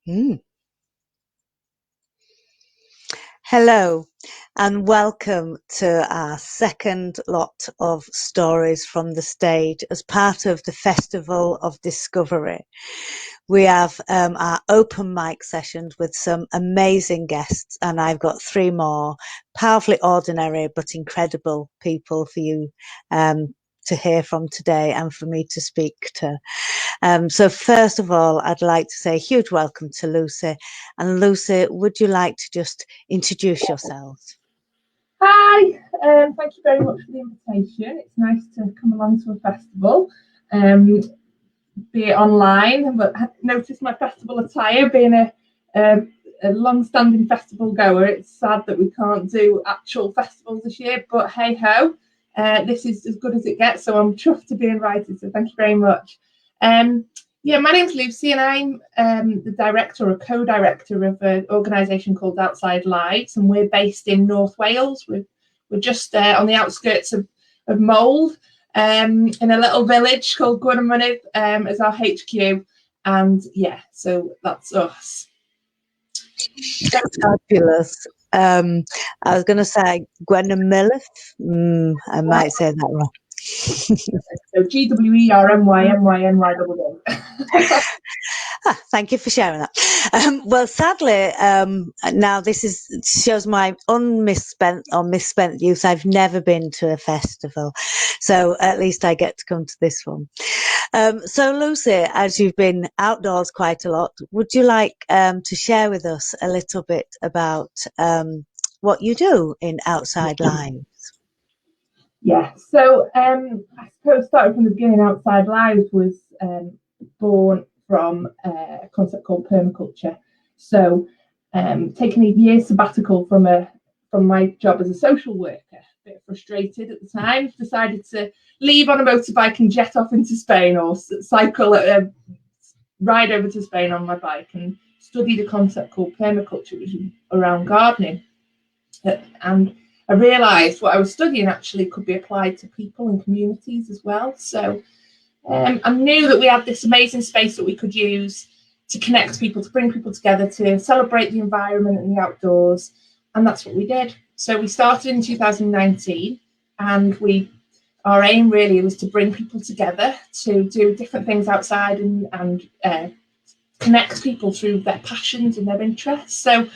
Mm. Hello and welcome to our second lot of stories from the stage as part of the Festival of Discovery. We have our open mic sessions with some amazing guests, and I've got three more powerfully ordinary but incredible people for you to hear from today and for me to speak to. So first of all, I'd like to say a huge welcome to Lucy. And Lucy, would you like to just introduce yourself? Hi, thank you very much for the invitation. It's nice to come along to a festival, be it online, but I noticed my festival attire. Being a long-standing festival goer, it's sad that we can't do actual festivals this year, but hey ho, this is as good as it gets, so I'm chuffed to be invited, so thank you very much. Yeah, my name's Lucy, and I'm the director or co-director of an organisation called Outside Lives, and we're based in North Wales. We're just on the outskirts of Mold, in a little village called Gwynymynedd as our HQ, and yeah, so that's us. That's fabulous. I was going to say Gwynymynedd. I might say that wrong. So GWERMYNYNY. Thank you for sharing that. Well, sadly, now this shows my misspent youth. I've never been to a festival, so at least I get to come to this one. So, Lucy, as you've been outdoors quite a lot, would you like to share with us a little bit about what you do in Outside Lives? Yeah, so I suppose starting from the beginning, Outside Lives was born from a concept called permaculture. So taking a year sabbatical from my job as a social worker, a bit frustrated at the time, decided to leave on a motorbike and jet off into Spain, or cycle, ride over to Spain on my bike, and studied a concept called permaculture, which is around gardening. And I realised what I was studying actually could be applied to people and communities as well. So I knew that we had this amazing space that we could use to connect people, to bring people together, to celebrate the environment and the outdoors. And that's what we did. So we started in 2019, and our aim really was to bring people together to do different things outside and connect people through their passions and their interests. So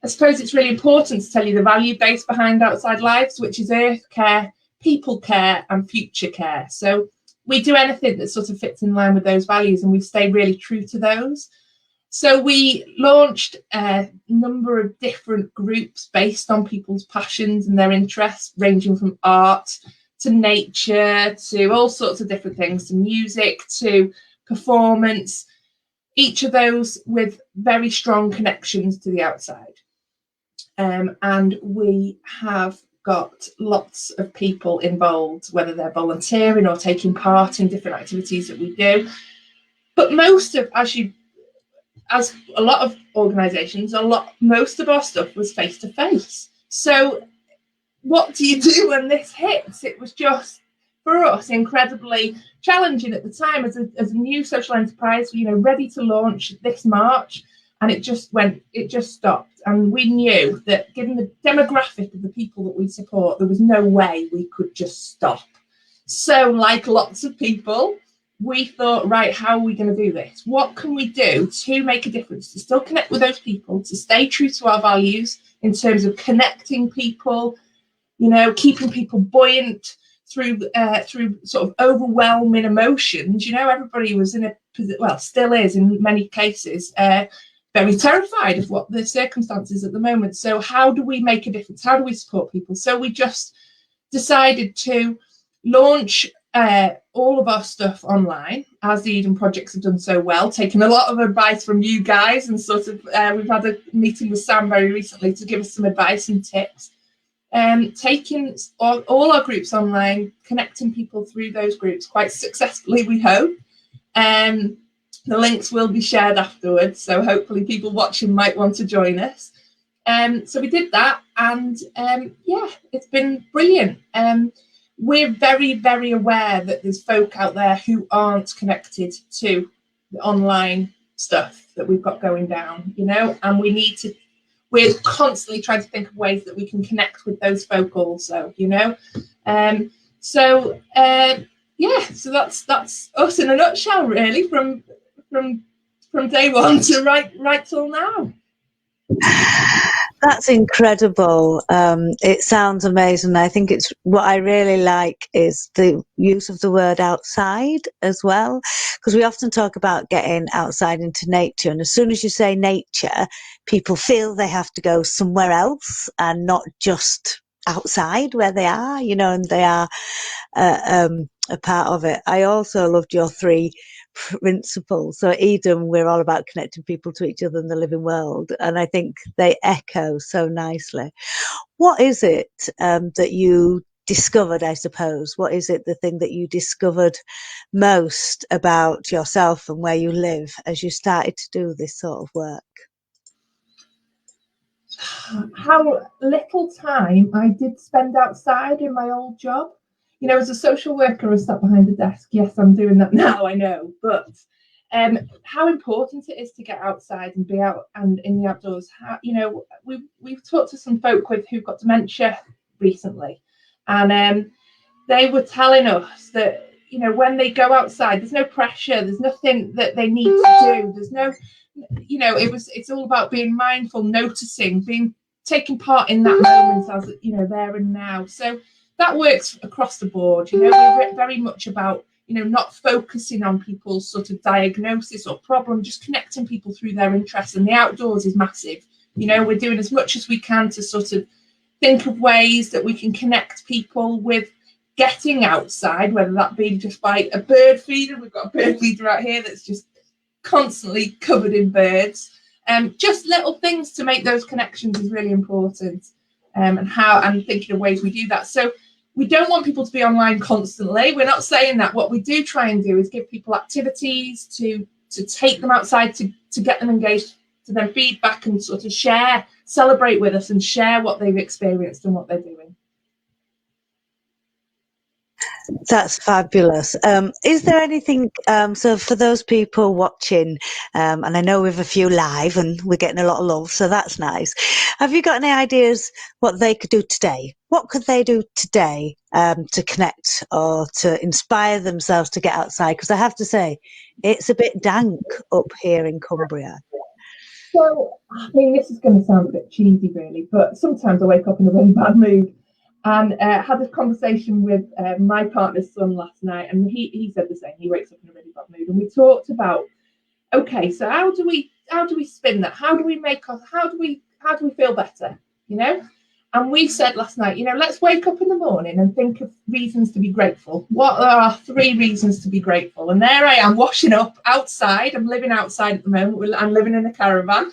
I suppose it's really important to tell you the value base behind Outside Lives, which is earth care, people care, and future care. So we do anything that sort of fits in line with those values, and we stay really true to those. So we launched a number of different groups based on people's passions and their interests, ranging from art to nature to all sorts of different things, to music to performance, each of those with very strong connections to the outside. And we have got lots of people involved, whether they're volunteering or taking part in different activities that we do. But most of, as a lot of organisations, most of our stuff was face to face. So what do you do when this hits? It was just, for us, incredibly challenging at the time as a new social enterprise, ready to launch this March. And it just stopped. And we knew that given the demographic of the people that we support, there was no way we could just stop. So like lots of people, we thought, right, how are we going to do this? What can we do to make a difference, to still connect with those people, to stay true to our values in terms of connecting people, keeping people buoyant through sort of overwhelming emotions. Everybody was still is in many cases, very terrified of what the circumstances at the moment. So how do we make a difference? How do we support people? So we just decided to launch all of our stuff online, as the Eden projects have done so well, taking a lot of advice from you guys, and sort of we've had a meeting with Sam very recently to give us some advice and tips. Taking all our groups online, connecting people through those groups quite successfully, we hope. The links will be shared afterwards, so hopefully people watching might want to join us. So we did that, and it's been brilliant. We're very, very aware that there's folk out there who aren't connected to the online stuff that we've got going down, you know, and we're constantly trying to think of ways that we can connect with those folk also, you know. So that's us in a nutshell, really, from day one to right till now. That's incredible. It sounds amazing. I think it's what I really like is the use of the word outside as well, because we often talk about getting outside into nature, and as soon as you say nature, people feel they have to go somewhere else and not just outside where they are, you know, and they are a part of it. I also loved your 3 principles. So at Eden, we're all about connecting people to each other in the living world, and I think they echo so nicely. What is it that you discovered, I suppose? What is it, the thing that you discovered most about yourself and where you live as you started to do this sort of work? How little time I did spend outside in my old job. You know, as a social worker, I sat behind a desk. Yes, I'm doing that now, I know. But how important it is to get outside and be out and in the outdoors. How, you know, we've talked to some folk who've got dementia recently, and they were telling us that, you know, when they go outside, there's no pressure, there's nothing that they need to do. There's no, you know, it's all about being mindful, noticing, taking part in that moment as, you know, there and now. So that works across the board. You know, we're very much about, you know, not focusing on people's sort of diagnosis or problem, just connecting people through their interests. And the outdoors is massive. You know, we're doing as much as we can to sort of think of ways that we can connect people with getting outside, whether that be just by a bird feeder. We've got a bird feeder out here that's just constantly covered in birds. Just little things to make those connections is really important. And thinking of ways we do that. So we don't want people to be online constantly. We're not saying that. What we do try and do is give people activities to take them outside, to get them engaged, to then feedback and sort of share, celebrate with us and share what they've experienced and what they're doing. That's fabulous. Is there anything, so for those people watching, and I know we have a few live and we're getting a lot of love, so that's nice. Have you got any ideas what they could do today? What could they do today to connect or to inspire themselves to get outside? Because I have to say, it's a bit dank up here in Cumbria. So, I mean, this is going to sound a bit cheesy, really, but sometimes I wake up in a really bad mood. And had this conversation with my partner's son last night, and he said the same. He wakes up in a really bad mood, and we talked about, okay, so how do we spin that? How do we feel better? You know, and we said last night, you know, let's wake up in the morning and think of reasons to be grateful. What are our 3 reasons to be grateful? And there I am washing up outside. I'm living outside at the moment. I'm living in a caravan.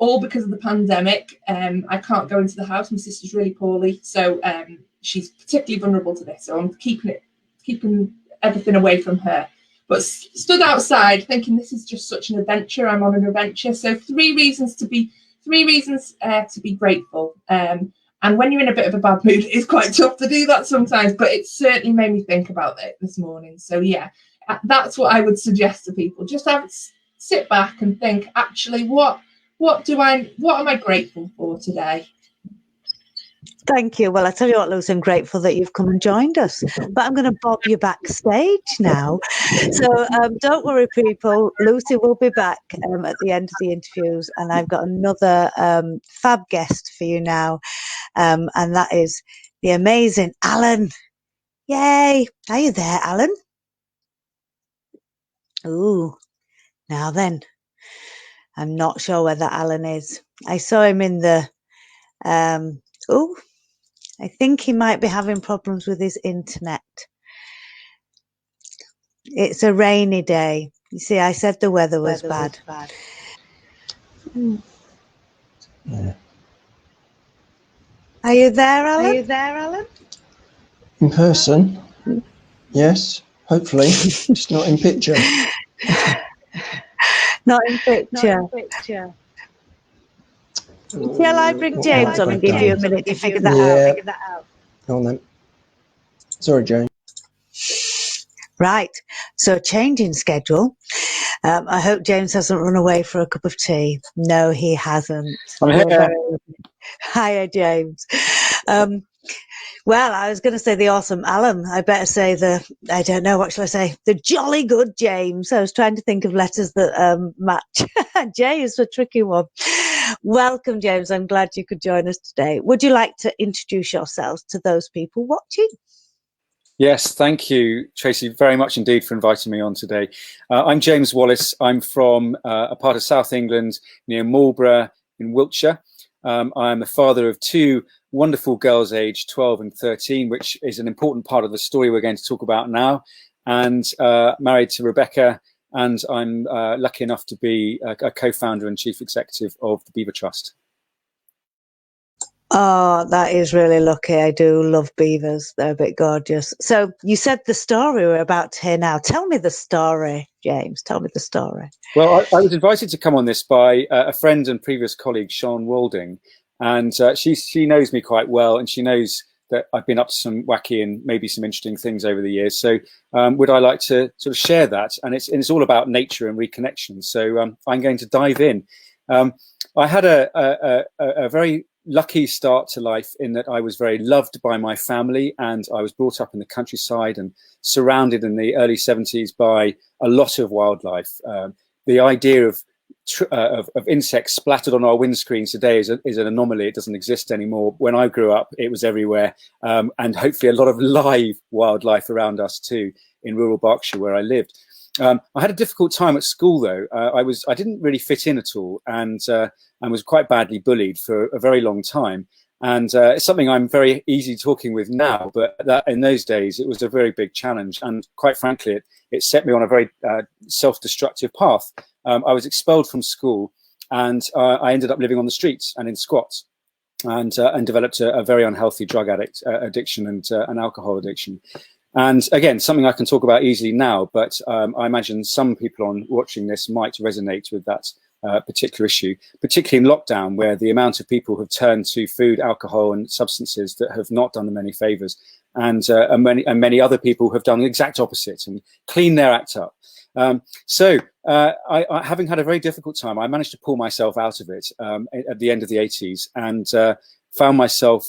All because of the pandemic. I can't go into the house. My sister's really poorly, so she's particularly vulnerable to this. So I'm keeping everything away from her. But stood outside thinking this is just such an adventure. I'm on an adventure. So 3 reasons to be grateful. And when you're in a bit of a bad mood, it's quite tough to do that sometimes. But it certainly made me think about it this morning. So yeah, that's what I would suggest to people. Just sit back and think. Actually, what am I grateful for today? Thank you. Well, I tell you what, Lucy, I'm grateful that you've come and joined us, but I'm going to bob you backstage now. So don't worry, people. Lucy will be back at the end of the interviews, and I've got another fab guest for you now, and that is the amazing Alan. Yay. Are you there, Alan? Ooh, now then. I'm not sure where that Alan is. I saw him in the, I think he might be having problems with his internet. It's a rainy day. You see, I said the weather was bad. Yeah. Are you there, Alan? In person? Yes, hopefully. Just not in picture. Not in picture. Shall I bring James on and give you a minute to figure that out? Go on then. Sorry, Jane. Right, so changing schedule. I hope James hasn't run away for a cup of tea. No, he hasn't. I'm You're here. very Hiya, James. Well, I was going to say the awesome Alan. I better say I don't know, what shall I say? The jolly good James. I was trying to think of letters that match. J is a tricky one. Welcome, James. I'm glad you could join us today. Would you like to introduce yourselves to those people watching? Yes, thank you, Tracy, very much indeed for inviting me on today. I'm James Wallace. I'm from a part of South England near Marlborough in Wiltshire. I'm the father of two wonderful girls aged 12 and 13, which is an important part of the story we're going to talk about now, and married to Rebecca, and I'm lucky enough to be a co-founder and chief executive of the Beaver Trust. Oh, that is really lucky. I do love beavers. They're a bit gorgeous. So you said the story we're about to hear now. Tell me the story, James. Tell me the story. Well, I was invited to come on this by a friend and previous colleague, Sean Walding, and she knows me quite well, and she knows that I've been up to some wacky and maybe some interesting things over the years. So would I like to sort of share that? And it's all about nature and reconnection. So I'm going to dive in. I had a very lucky start to life in that I was very loved by my family, and I was brought up in the countryside and surrounded in the early 70s by a lot of wildlife. The idea of insects splattered on our windscreens today is an anomaly. It doesn't exist anymore. When I grew up, it was everywhere, and hopefully a lot of live wildlife around us too in rural Berkshire where I lived. I had a difficult time at school though. I didn't really fit in at all, and was quite badly bullied for a very long time. And it's something I'm very easy talking with now, but in those days it was a very big challenge. And quite frankly, it set me on a very self-destructive path. I was expelled from school, and I ended up living on the streets and in squats, and developed a very unhealthy drug addiction and alcohol addiction. And again, something I can talk about easily now, but I imagine some people watching this might resonate with that particular issue, particularly in lockdown, where the amount of people have turned to food, alcohol, and substances that have not done them any favors, and many other people have done the exact opposite and cleaned their act up. So having had a very difficult time, I managed to pull myself out of it at the end of the 80s, and found myself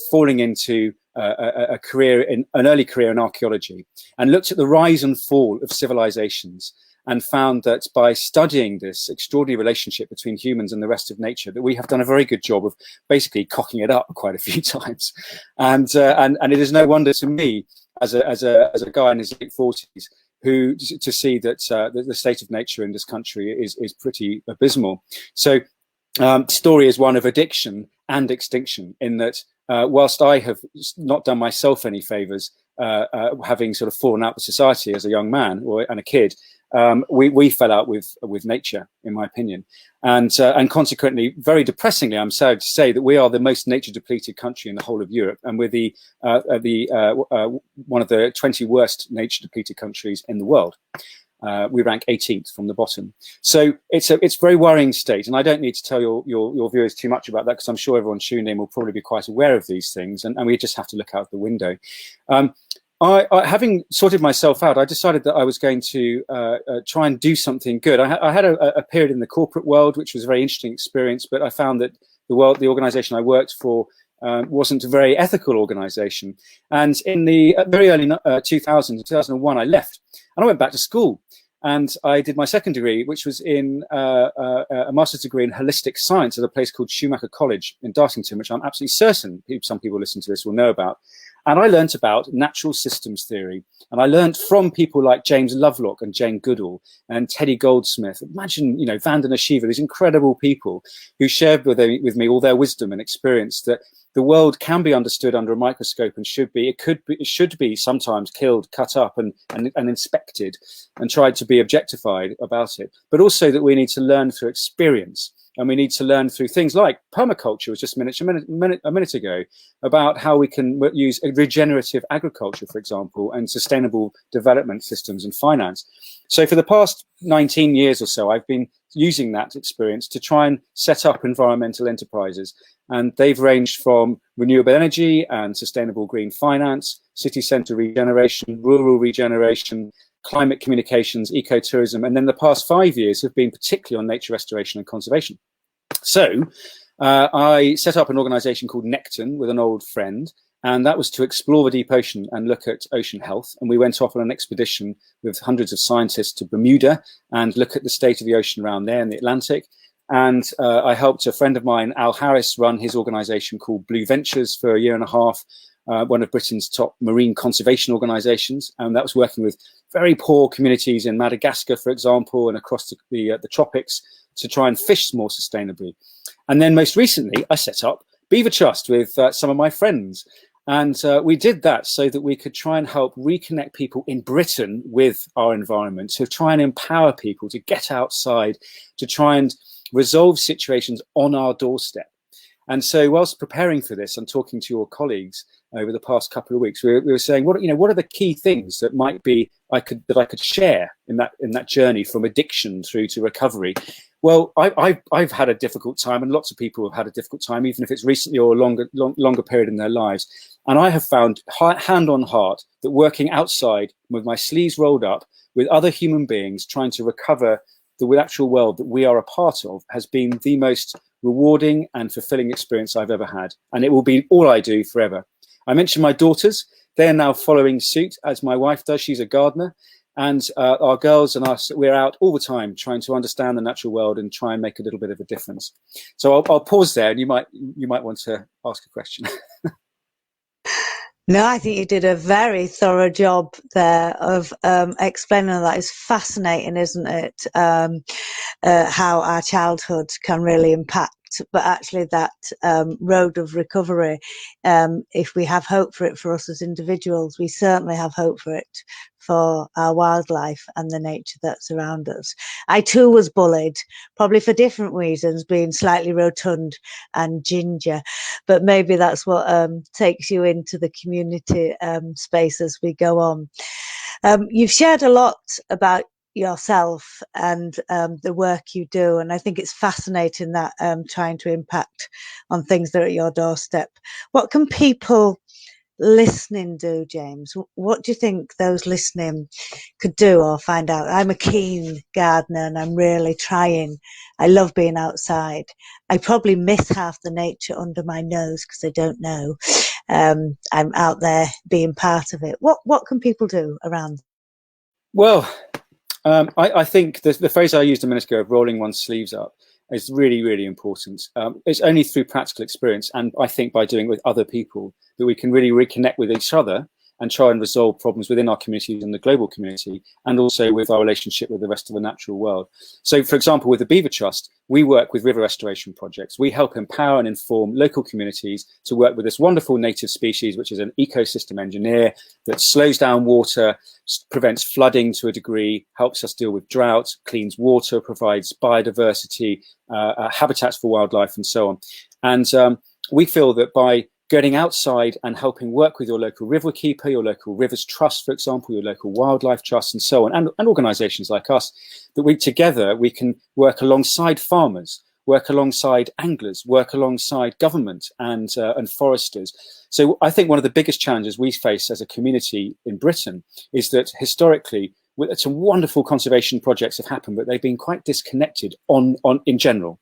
falling into an early career in archaeology, and looked at the rise and fall of civilizations, and found that by studying this extraordinary relationship between humans and the rest of nature, that we have done a very good job of basically cocking it up quite a few times. And it is no wonder to me, as a guy in his late 40s, to see that the state of nature in this country is pretty abysmal. So the story is one of addiction and extinction, in that whilst I have not done myself any favors, having sort of fallen out with society as a young man and a kid, we fell out with nature, in my opinion, and consequently, very depressingly, I'm sad to say that we are the most nature depleted country in the whole of Europe, and we're one of the 20 worst nature depleted countries in the world. We rank 18th from the bottom. So it's a very worrying state, and I don't need to tell your viewers too much about that, because I'm sure everyone tuning in will probably be quite aware of these things, and we just have to look out the window. Having sorted myself out, I decided that I was going to try and do something good. I had a period in the corporate world, which was a very interesting experience, but I found that the organization I worked for wasn't a very ethical organization. And in the very early 2001, I left, and I went back to school. And I did my second degree, which was in a master's degree in holistic science at a place called Schumacher College in Dartington, which I'm absolutely certain some people listening to this will know about. And I learnt about natural systems theory. And I learnt from people like James Lovelock and Jane Goodall and Teddy Goldsmith. Imagine, Vandana Shiva, these incredible people who shared with me all their wisdom and experience, that the world can be understood under a microscope, and it should be sometimes killed, cut up and inspected and tried to be objectified about it. But also that we need to learn through experience. And we need to learn through things like permaculture, was just a minute ago, about how we can use regenerative agriculture, for example, and sustainable development systems and finance. So for the past 19 years or so, I've been using that experience to try and set up environmental enterprises. And they've ranged from renewable energy and sustainable green finance, city centre regeneration, rural regeneration, climate communications, ecotourism, and then the past 5 years have been particularly on nature restoration and conservation. So I set up an organisation called Necton with an old friend, and that was to explore the deep ocean and look at ocean health. And we went off on an expedition with hundreds of scientists to Bermuda and look at the state of the ocean around there in the Atlantic. And I helped a friend of mine, Al Harris, run his organisation called Blue Ventures for a year and a half, one of Britain's top marine conservation organisations. And that was working with very poor communities in Madagascar, for example, and across the tropics to try and fish more sustainably. And then most recently, I set up Beaver Trust with some of my friends. And we did that so that we could try and help reconnect people in Britain with our environment, to try and empower people to get outside, to try and resolve situations on our doorstep. And so whilst preparing for this and talking to your colleagues over the past couple of weeks, we were saying, what are the key things that might be I could share in that journey from addiction through to recovery? Well, I've had a difficult time, and lots of people have had a difficult time, even if it's recently or a longer period in their lives. And I have found, hand on heart, that working outside with my sleeves rolled up with other human beings trying to recover the natural world that we are a part of has been the most rewarding and fulfilling experience I've ever had. And it will be all I do forever. I mentioned my daughters. They're now following suit, as my wife does. She's a gardener. And our girls and us, we're out all the time trying to understand the natural world and try and make a little bit of a difference. So I'll pause there, and you might want to ask a question. No, I think you did a very thorough job there of explaining that. It's fascinating, isn't it? How our childhood can really impact, but actually that road of recovery, if we have hope for it for us as individuals, we certainly have hope for it for our wildlife and the nature that's around us. I too was bullied, probably for different reasons, being slightly rotund and ginger, but maybe that's what takes you into the community space as we go on. You've shared a lot about yourself and the work you do, and I think it's fascinating that trying to impact on things that are at your doorstep. What can people listening do, James? What do you think those listening could do or find out? I'm a keen gardener and I'm really trying. I love being outside. I probably miss half the nature under my nose because I don't know. I'm out there being part of it. What can people do around? Well, I think the phrase I used a minute ago of rolling one's sleeves up is really, really important. It's only through practical experience, and I think by doing it with other people, that we can really reconnect with each other and try and resolve problems within our communities and the global community, and also with our relationship with the rest of the natural world. So, for example, with the Beaver Trust, we work with river restoration projects. We help empower and inform local communities to work with this wonderful native species, which is an ecosystem engineer that slows down water, prevents flooding to a degree, helps us deal with drought, cleans water, provides biodiversity, habitats for wildlife, and so on. And we feel that by getting outside and helping work with your local river keeper, your local rivers trust, for example, your local wildlife trust, and so on, and organisations like us, that we can work alongside farmers, work alongside anglers, work alongside government and foresters. So I think one of the biggest challenges we face as a community in Britain is that historically, some wonderful conservation projects have happened, but they've been quite disconnected in general.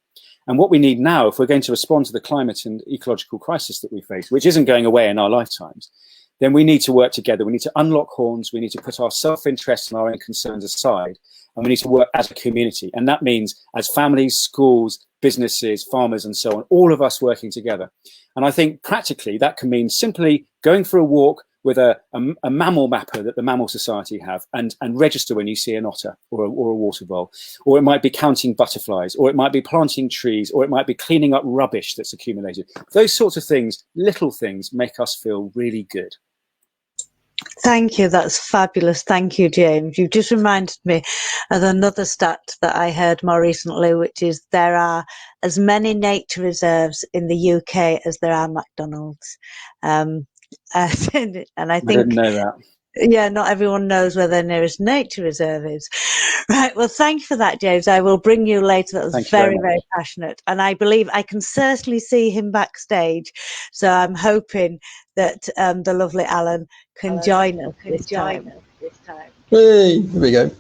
And what we need now, if we're going to respond to the climate and ecological crisis that we face, which isn't going away in our lifetimes, then we need to work together. We need to unlock horns. We need to put our self-interest and our own concerns aside. And we need to work as a community. And that means as families, schools, businesses, farmers, and so on, all of us working together. And I think practically that can mean simply going for a walk with a mammal mapper that the Mammal Society have and register when you see an otter or a water vole. Or it might be counting butterflies, or it might be planting trees, or it might be cleaning up rubbish that's accumulated. Those sorts of things, little things, make us feel really good. Thank you. That's fabulous. Thank you, James. You've just reminded me of another stat that I heard more recently, which is there are as many nature reserves in the UK as there are McDonald's. And I think, I didn't know that. Yeah, not everyone knows where their nearest nature reserve is. Right. Well, thank you for that, James. I will bring you later. That was very, very passionate. And I believe I can certainly see him backstage. So I'm hoping that the lovely Alan can join us this time. Hey, here we go.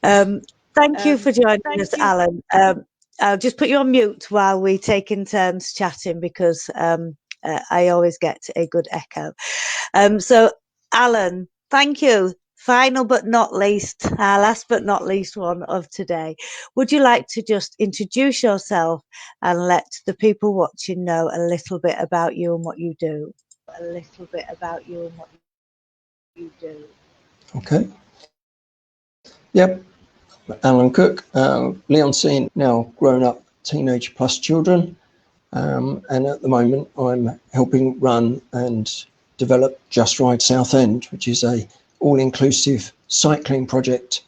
Thank you for joining us, Alan. I'll just put you on mute while we take in turns chatting, because I always get a good echo. So, Alan, thank you. Final but not least, our last but not least one of today. Would you like to just introduce yourself and let the people watching know a little bit about you and what you do? Okay. Yep. Alan Cook, Leon Seen, now grown up teenage plus children. And at the moment I'm helping run and develop Just Ride Southend, which is a all-inclusive cycling project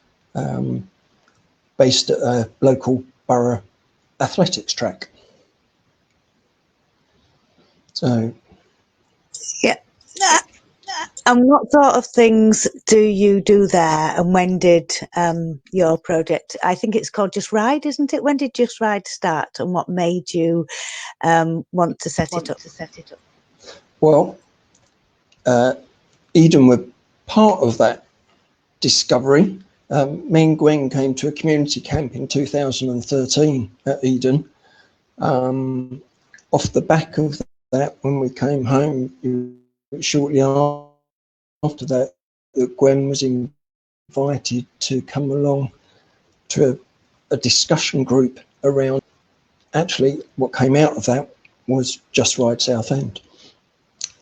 based at a local borough athletics track. So, yeah. And what sort of things do you do there? And when did your project, I think it's called Just Ride, isn't it? When did Just Ride start, and what made you want to set it up? Well, Eden were part of that discovery. Me and Gwen came to a community camp in 2013 at Eden. Off the back of that, when we came home, shortly after that, Gwen was invited to come along to a discussion group around. Actually, what came out of that was Just Ride Southend.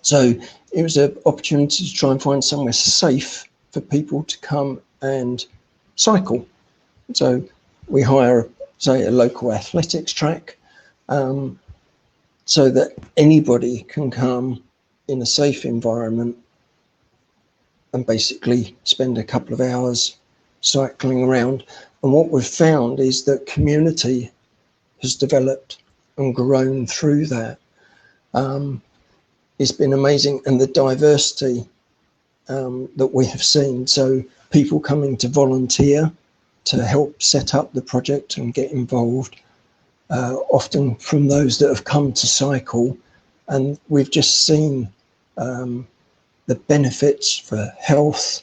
So it was an opportunity to try and find somewhere safe for people to come and cycle. So we hire, say, a local athletics track, so that anybody can come in a safe environment and basically spend a couple of hours cycling around. And what we've found is that community has developed and grown through that. It's been amazing, and the diversity that we have seen. So people coming to volunteer to help set up the project and get involved, often from those that have come to cycle, and we've just seen the benefits for health,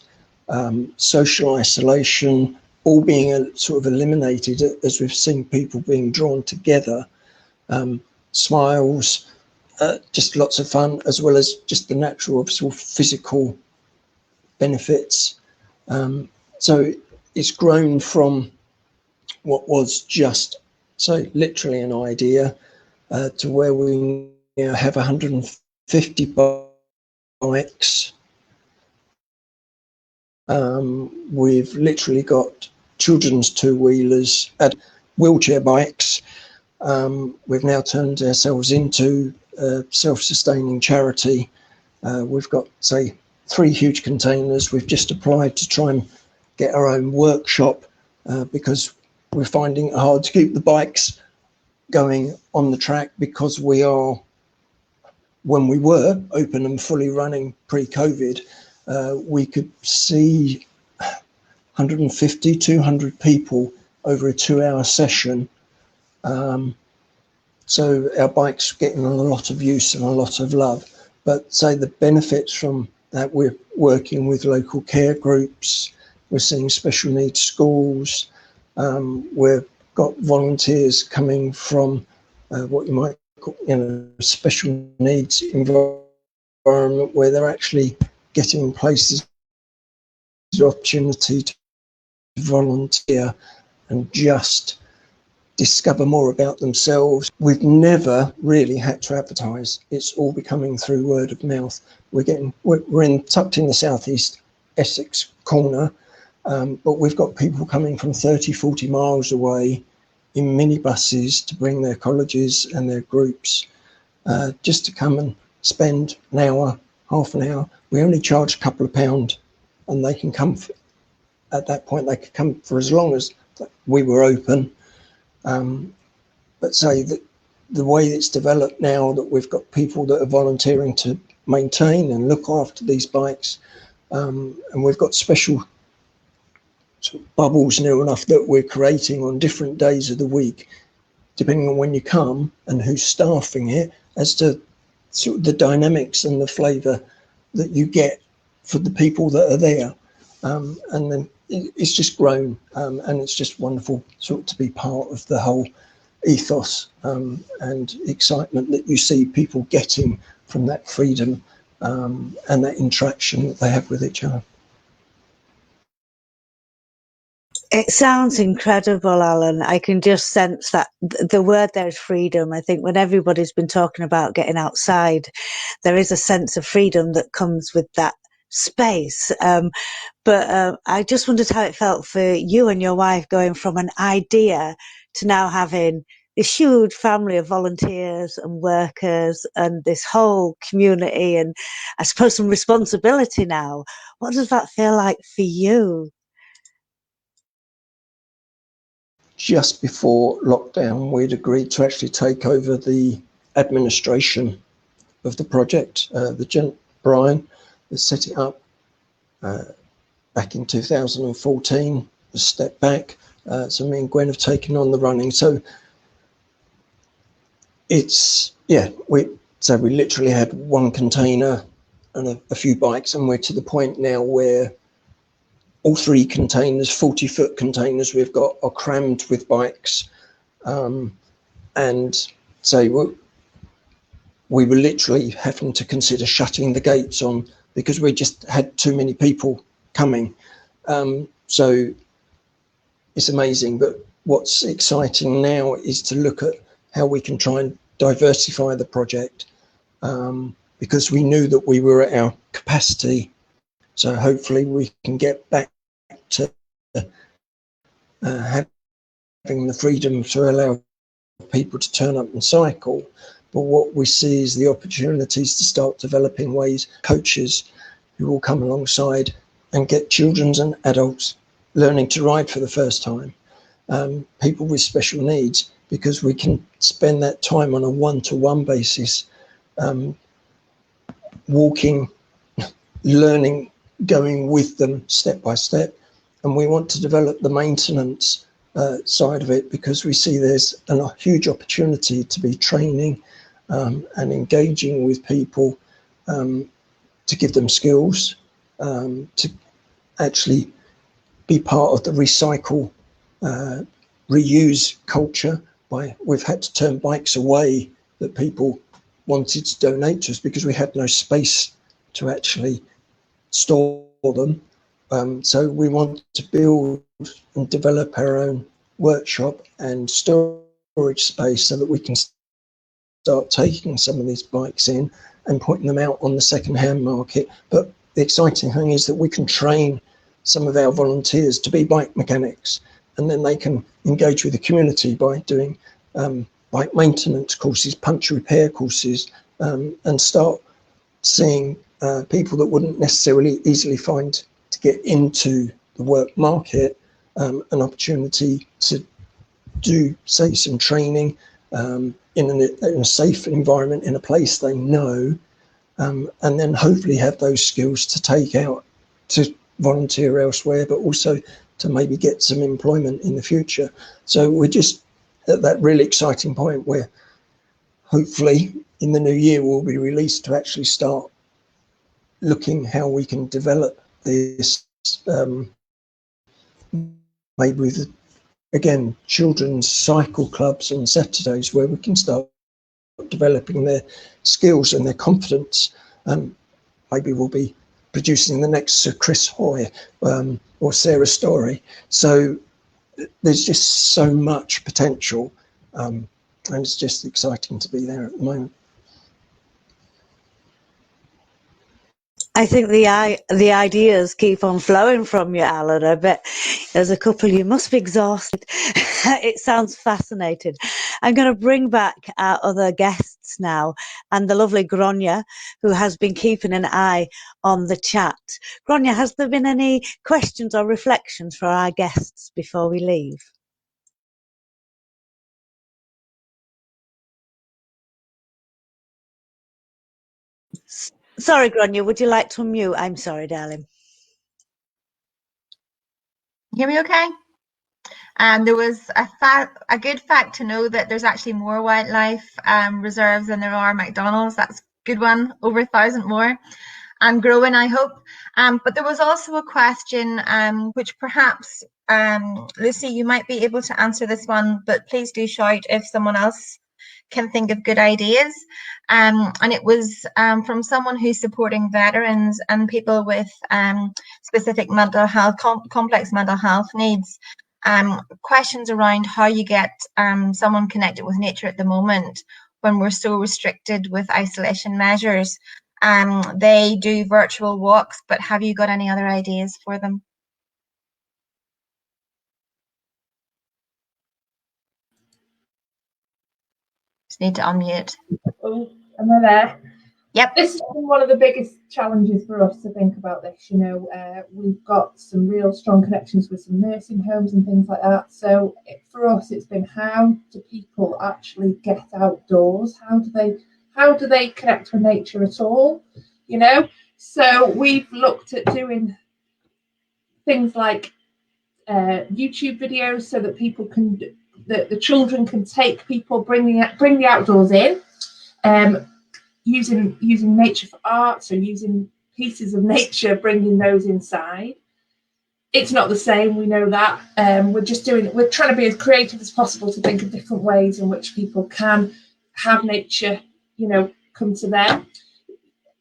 social isolation, all being sort of eliminated as we've seen people being drawn together, smiles, just lots of fun, as well as just the natural sort of physical benefits. So it's grown from what was just, so literally an idea, to where we now have 150 bikes. We've literally got children's two-wheelers and wheelchair bikes. We've now turned ourselves into a self-sustaining charity. We've got, say, 3 huge containers. We've just applied to try and get our own workshop, because we're finding it hard to keep the bikes going on the track, because we are, when we were open and fully running pre-COVID, we could see 150, 200 people over a 2-hour session. So our bike's getting a lot of use and a lot of love. But say the benefits from that, we're working with local care groups, we're seeing special needs schools, we've got volunteers coming from what you might call, special needs environment, where they're actually getting places, the opportunity to volunteer and just discover more about themselves. We've never really had to advertise. It's all becoming through word of mouth. We're tucked in the southeast Essex corner, but we've got people coming from 30, 40 miles away in minibuses to bring their colleges and their groups, just to come and spend an hour, half an hour. We only charge a couple of pounds, and they can come at that point. They could come for as long as we were open. But say that the way it's developed now, that we've got people that are volunteering to maintain and look after these bikes, and we've got special sort of bubbles near enough that we're creating on different days of the week, depending on when you come and who's staffing it, as to sort of the dynamics and the flavour that you get for the people that are there. And then it's just grown, and it's just wonderful sort of to be part of the whole ethos and excitement that you see people getting from that freedom and that interaction that they have with each other. It sounds incredible, Alan. I can just sense that the word there is freedom. I think when everybody's been talking about getting outside, there is a sense of freedom that comes with that space. But I just wondered how it felt for you and your wife going from an idea to now having this huge family of volunteers and workers and this whole community and I suppose some responsibility now. What does that feel like for you? Just before lockdown, we'd agreed to actually take over the administration of the project. Brian has set it up back in 2014, a step back. So me and Gwen have taken on the running. So it's, we literally had one container and a few bikes, and we're to the point now where all 3 containers, 40-foot containers we've got, are crammed with bikes. And so we were literally having to consider shutting the gates on because we just had too many people coming. So it's amazing. But what's exciting now is to look at how we can try and diversify the project, because we knew that we were at our capacity. So hopefully we can get back to having the freedom to allow people to turn up and cycle. But what we see is the opportunities to start developing ways, coaches who will come alongside and get children and adults learning to ride for the first time, people with special needs, because we can spend that time on a one-to-one basis, walking, learning, going with them step by step. And we want to develop the maintenance side of it, because we see there's a huge opportunity to be training and engaging with people, to give them skills, to actually be part of the recycle, reuse culture. We've had to turn bikes away that people wanted to donate to us because we had no space to actually store them. So we want to build and develop our own workshop and storage space so that we can start taking some of these bikes in and putting them out on the second-hand market. But the exciting thing is that we can train some of our volunteers to be bike mechanics, and then they can engage with the community by doing bike maintenance courses, puncture repair courses, and start seeing people that wouldn't necessarily easily find to get into the work market an opportunity to do, say, some training in a safe environment, in a place they know, and then hopefully have those skills to take out to volunteer elsewhere, but also to maybe get some employment in the future. So we're just at that really exciting point where hopefully in the new year we'll be released to actually start looking how we can develop this, maybe with, again, children's cycle clubs on Saturdays where we can start developing their skills and their confidence. Maybe we'll be producing the next Sir Chris Hoy or Sarah Story. So there's just so much potential, and it's just exciting to be there at the moment. I think the ideas keep on flowing from you, Alan. I bet as a couple you must be exhausted. It sounds fascinating. I'm going to bring back our other guests now, and the lovely Gronya, who has been keeping an eye on the chat. Gronya, has there been any questions or reflections for our guests before we leave? Sorry, Gronya, would you like to unmute? I'm sorry, darling. Hear me okay? There was a good fact to know that there's actually more wildlife reserves than there are McDonald's. That's a good one, over 1,000 more. and growing, I hope. But there was also a question, which perhaps, Lucy, you might be able to answer this one, but please do shout if someone else can think of good ideas. And it was from someone who's supporting veterans and people with specific mental health, complex mental health needs. Questions around how you get someone connected with nature at the moment when we're so restricted with isolation measures. They do virtual walks, but have you got any other ideas for them? Just need to unmute. Oh, am I there? Yep. This has been one of the biggest challenges for us to think about this. You know, we've got some real strong connections with some nursing homes and things like that. So for us, it's been, how do people actually get outdoors? How do they connect with nature at all? You know, so we've looked at doing things like YouTube videos so that people can, the children can take people, bring the outdoors in. Using nature for art, so using pieces of nature, bringing those inside. It's not the same, we know that. We're trying to be as creative as possible to think of different ways in which people can have nature, you know, come to them.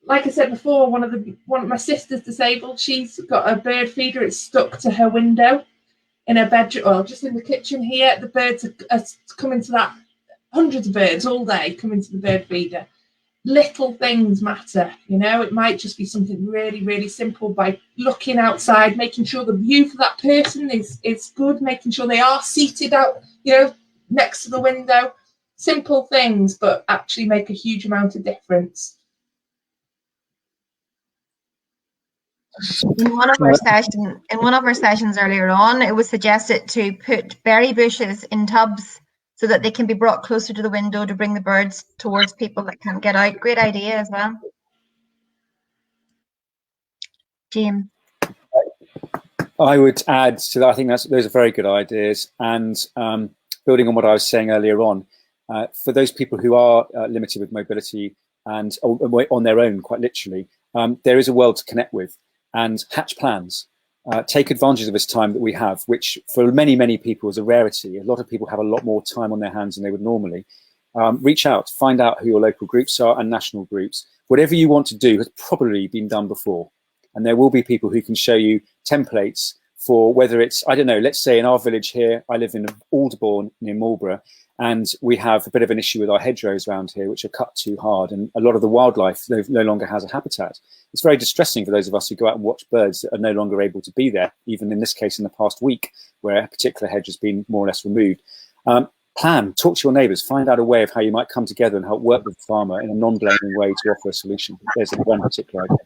Like I said before, one of my sister's disabled. She's got a bird feeder. It's stuck to her window in her bedroom, or just in the kitchen here. The birds are coming to that. Hundreds of birds all day coming to the bird feeder. Little things matter, you know. It might just be something really, really simple, by looking outside, making sure the view for that person is good, making sure they are seated out, you know, next to the window. Simple things, but actually make a huge amount of difference. In one of our sessions earlier on, it was suggested to put berry bushes in tubs so that they can be brought closer to the window to bring the birds towards people that can't get out. Great idea as well. James. I would add to that, I think those are very good ideas. And building on what I was saying earlier on, for those people who are limited with mobility and on their own, quite literally, there is a world to connect with, and hatch plans. Take advantage of this time that we have, which for many, many people is a rarity. A lot of people have a lot more time on their hands than they would normally. Reach out, find out who your local groups are and national groups. Whatever you want to do has probably been done before. And there will be people who can show you templates for whether it's, I don't know, let's say in our village here, I live in Alderbourne near Marlborough, and we have a bit of an issue with our hedgerows around here, which are cut too hard, and a lot of the wildlife no longer has a habitat. It's very distressing for those of us who go out and watch birds that are no longer able to be there, even in this case in the past week, where a particular hedge has been more or less removed. Plan, talk to your neighbours, find out a way of how you might come together and help work with the farmer in a non-blaming way to offer a solution. There's one particular idea.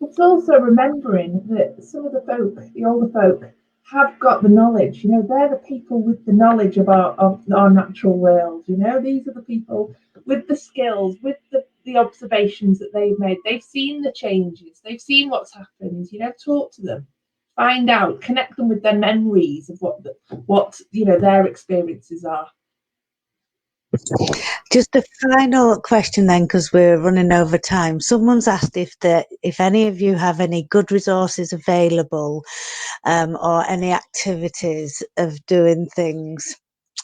It's also remembering that some of the older folk, have got the knowledge. You know, they're the people with the knowledge about our natural world. You know, these are the people with the skills, with the observations that they've made. They've seen the changes. They've seen what's happened. You know, talk to them, find out, connect them with their memories of what you know their experiences are. Just a final question then, because we're running over time. Someone's asked if any of you have any good resources available, or any activities of doing things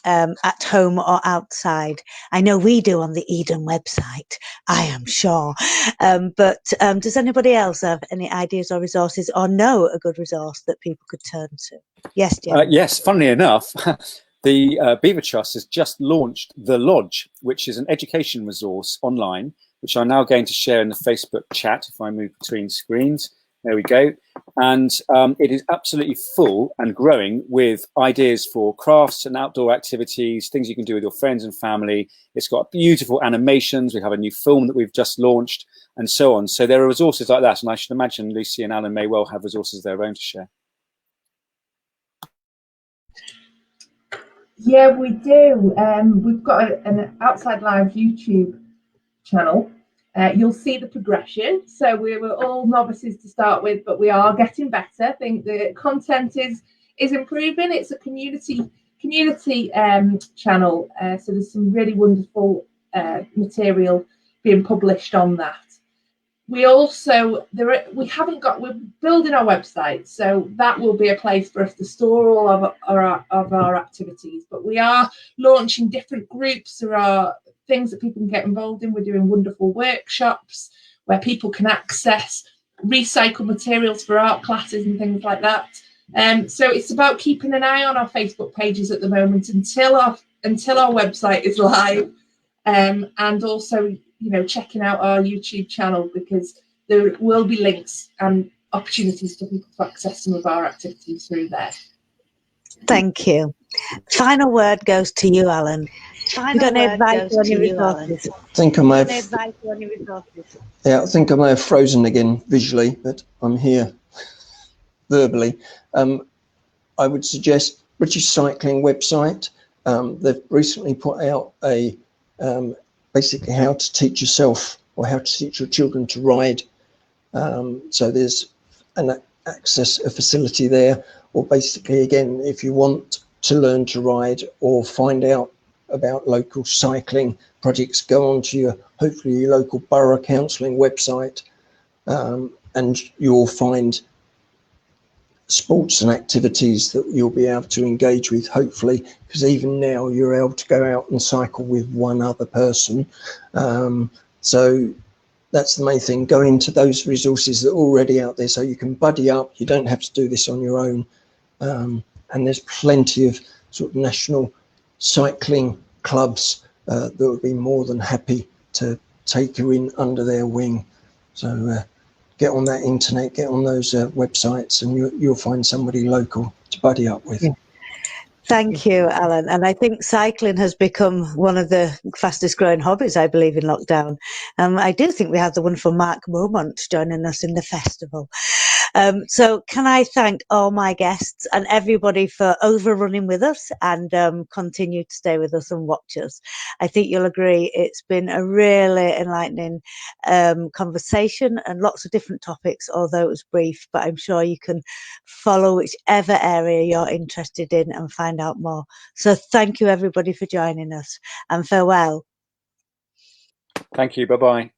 at home or outside. I know we do on the Eden website, I am sure. But does anybody else have any ideas or resources, or know a good resource that people could turn to? Yes, James. Yes, funnily enough, the Beaver Trust has just launched The Lodge, which is an education resource online, which I'm now going to share in the Facebook chat if I move between screens. There we go. And it is absolutely full and growing with ideas for crafts and outdoor activities, things you can do with your friends and family. It's got beautiful animations. We have a new film that we've just launched and so on. So there are resources like that. And I should imagine Lucy and Alan may well have resources of their own to share. Yeah, we do. We've got an Outside Live YouTube channel. You'll see the progression. So we were all novices to start with, but we are getting better. I think the content is improving. It's a community channel. So there's some really wonderful material being published on that. we also, we're building our website, so that will be a place for us to store all of our activities. But we are launching different groups. There are things that people can get involved in. We're doing wonderful workshops where people can access recycled materials for art classes and things like that. So it's about keeping an eye on our Facebook pages at the moment until our website is live, and also, you know, checking out our YouTube channel, because there will be links and opportunities for people to access some of our activities through there. Thank you. Final word goes to you, Alan. You got any advice or any resources? I think I may have frozen again visually, but I'm here verbally. I would suggest British Cycling website. They've recently put out a basically how to teach yourself or how to teach your children to ride. So there's a facility there, or basically, again, if you want to learn to ride or find out about local cycling projects, go onto hopefully your local borough counselling website, and you'll find sports and activities that you'll be able to engage with, hopefully, because even now you're able to go out and cycle with one other person. So that's the main thing. Go into those resources that are already out there so you can buddy up. You don't have to do this on your own. And there's plenty of sort of national cycling clubs that would be more than happy to take you in under their wing. So get on that internet, get on those websites, and you'll find somebody local to buddy up with. Yeah. Thank you, Alan. And I think cycling has become one of the fastest growing hobbies, I believe, in lockdown. I do think we had the wonderful Mark Beaumont joining us in the festival. So can I thank all my guests and everybody for overrunning with us and continue to stay with us and watch us. I think you'll agree it's been a really enlightening conversation and lots of different topics, although it was brief, but I'm sure you can follow whichever area you're interested in and find out more. So thank you everybody for joining us, and farewell. Thank you. Bye-bye.